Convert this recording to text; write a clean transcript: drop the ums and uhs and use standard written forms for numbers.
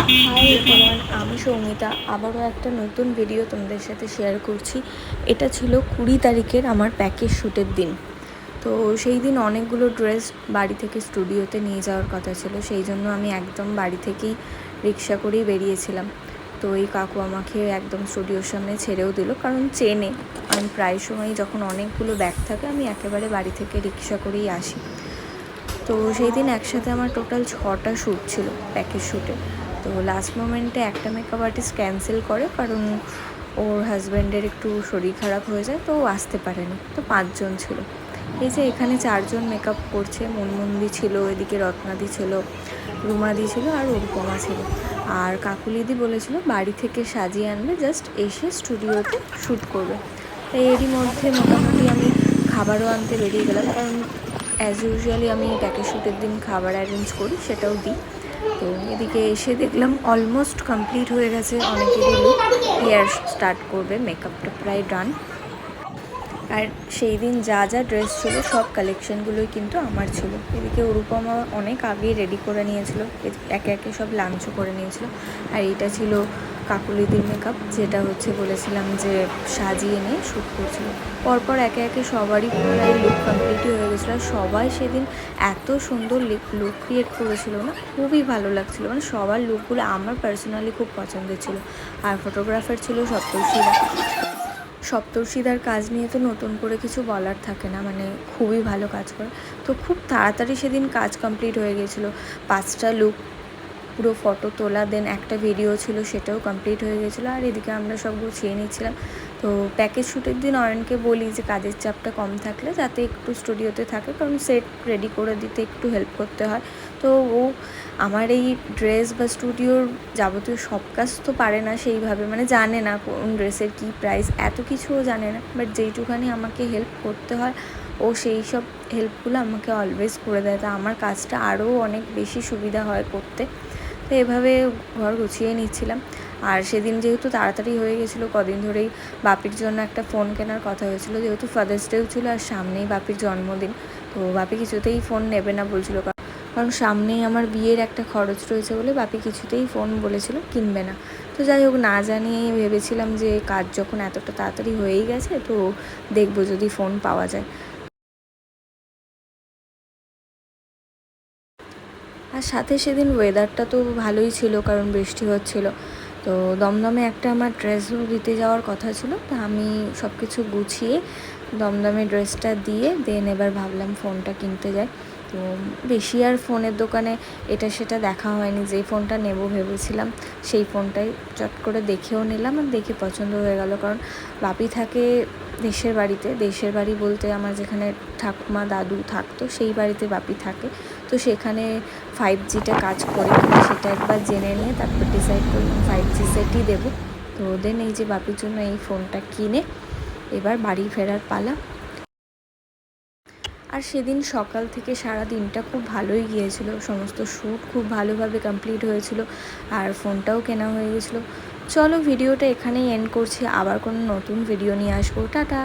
Hi everyone, আমি সৌমিতা। আবারও একটা নতুন ভিডিও তোমাদের সাথে শেয়ার করছি। এটা ছিল 20 তারিখের আমার প্যাকেজ শ্যুটের দিন। তো সেই দিন অনেকগুলো ড্রেস বাড়ি থেকে স্টুডিওতে নিয়ে যাওয়ার কথা ছিল, সেই জন্য আমি একদম বাড়ি থেকেই রিক্সা করেই বেরিয়েছিলাম। তো এই কাকু আমাকে একদম স্টুডিওর সামনে ছেড়েও দিল, কারণ চেনে আমি প্রায় সময় যখন অনেকগুলো ব্যাগ থাকে আমি একেবারে বাড়ি থেকে রিক্সা করেই আসি। তো সেই দিন একসাথে আমার টোটাল 6টা শ্যুট ছিল প্যাকেজ শ্যুটে। তো লাস্ট মোমেন্টে একটা মেকআপ আর্টিস্ট ক্যান্সেল করে, কারণ ওর হাজব্যান্ডের একটু শরীর খারাপ হয়ে যায়, তো ও আসতে পারেনি। তো 5জন ছিল। এই যে এখানে 4জন মেকআপ করছে, মুনমুন্দি ছিল, এদিকে রত্নাদি ছিল, রুমাদি ছিল আর অনুপমা ছিল। আর কাকুলিদি বলেছিল বাড়ি থেকে সাজিয়ে আনবে, জাস্ট এসে স্টুডিওতে শ্যুট করবে। তাই এরই মধ্যে মোটামুটি আমি খাবারও আনতে বেরিয়ে গেলাম, কারণ অ্যাজ ইউজুয়ালি আমি প্যাকেজ শ্যুটের দিন খাবার অ্যারেঞ্জ করি, সেটাও দিই। তো এদিকে এসে দেখলাম অলমোস্ট কমপ্লিট হয়ে গেছে অনেকেরই লুক। হেয়ার স্টার্ট করবে, মেকআপটা প্রায় ডান। আর সেই দিন যা যা ড্রেস ছিল সব কালেকশানগুলোই কিন্তু আমার ছিল। এদিকে অনুপমা অনেক আগেই রেডি করে নিয়েছিল, একে একে সব লাঞ্চও করে নিয়েছিল। আর এইটা ছিল কাকুলিদির মেকআপ, যেটা হচ্ছে বলেছিলাম যে সাজিয়ে নিয়ে শ্যুট করছিল। পরপর একে একে সবারই প্রায় লুক কমপ্লিটই হয়ে গেছিলো। আর সবাই সেদিন এত সুন্দর লুক ক্রিয়েট করেছিল না, খুবই ভালো লাগছিলো। মানে সবার লুকগুলো আমার পার্সোনালি খুব পছন্দের ছিল। আর ফটোগ্রাফার ছিল সপ্তর্ষিদার কাজ নিয়ে তো নতুন করে কিছু বলার থাকে না, মানে খুবই ভালো কাজ করে। তো খুব তাড়াতাড়ি সেদিন কাজ কমপ্লিট হয়ে গিয়েছিলো। 5টা লুক পুরো ফটো তোলা, দেন একটা ভিডিও ছিল, সেটাও কমপ্লিট হয়ে গেছিলো। আর এদিকে আমরা সব গুছিয়ে নিচ্ছিলাম। তো প্যাকেজ শ্যুটের দিন অয়নকে বলি যে কাজের চাপটা কম থাকলে যাতে একটু স্টুডিওতে থাকে, কারণ সেট রেডি করে দিতে একটু হেল্প করতে হয়। তো ও আমার এই ড্রেস বা স্টুডিওর যাবতীয় সব কাজ তো পারে না সেইভাবে, মানে জানে না কোন ড্রেসের কী প্রাইস, এত কিছুও জানে না। বাট যেইটুখানি আমাকে হেল্প করতে হয় ও সেই সব হেল্পগুলো আমাকে অলওয়েজ করে দেয়, তা আমার কাজটা আরও অনেক বেশি সুবিধা হয় করতে। তো এভাবে ঘর গুছিয়ে নিচ্ছিলাম। আর সেদিন যেহেতু তাড়াতাড়ি হয়ে গেছিলো, কদিন ধরেই বাপির জন্য একটা ফোন কেনার কথা হয়েছিল, যেহেতু ফাদার্স ডেও ছিল আর সামনেই বাপির জন্মদিন। তো বাপি কিছুতেই ফোন নেবে না বলছিল, কারণ সামনেই আমার বিয়ের একটা খরচ রয়েছে বলে বাপি কিছুতেই ফোন বলেছিল কিনবে না। তো যাই হোক, না জানিয়েই ভেবেছিলাম যে কাজ যখন এতটা তাড়াতাড়ি হয়েই গেছে, তো দেখবো যদি ফোন পাওয়া যায়। আর সাথে সেদিন ওয়েদারটা তো ভালোই ছিল, কারণ বৃষ্টি হচ্ছিল। তো দমদমে একটা আমার ড্রেসও দিতে যাওয়ার কথা ছিল, তা আমি সব কিছু গুছিয়ে দমদমে ড্রেসটা দিয়ে দেন এবার ভাবলাম ফোনটা কিনতে যাই। তো বেশি আর ফোনের দোকানে এটা সেটা দেখা হয়নি, যেই ফোনটা নেব ভেবেছিলাম সেই ফোনটাই চট করে দেখেও নিলাম, আর দেখে পছন্দ হয়ে গেল। কারণ বাপি থাকে দেশের বাড়িতে, দেশের বাড়ি বলতে আমার যেখানে ঠাকুমা দাদু থাকতো সেই বাড়িতে বাপি থাকে। তো সেখানে 5Gটা কাজ করে কিনা সেটা একবার জেনে নিয়ে তারপর ডিসাইড করলাম 5G সেটই দেবো। তো দেন এই যে বাপির জন্য এই ফোনটা কিনে এবার বাড়ি ফেরার পালা। আর সেদিন সকাল থেকে সারা দিনটা খুব ভালোই গিয়েছিল, সমস্ত শ্যুট খুব ভালোভাবে কমপ্লিট হয়েছিল, আর ফোনটাও কেনা হয়ে গেছিলো। চলো ভিডিওটা এখানেই এন্ড করছি, আবার কোনো নতুন ভিডিও নিয়ে আসবো। টাটা।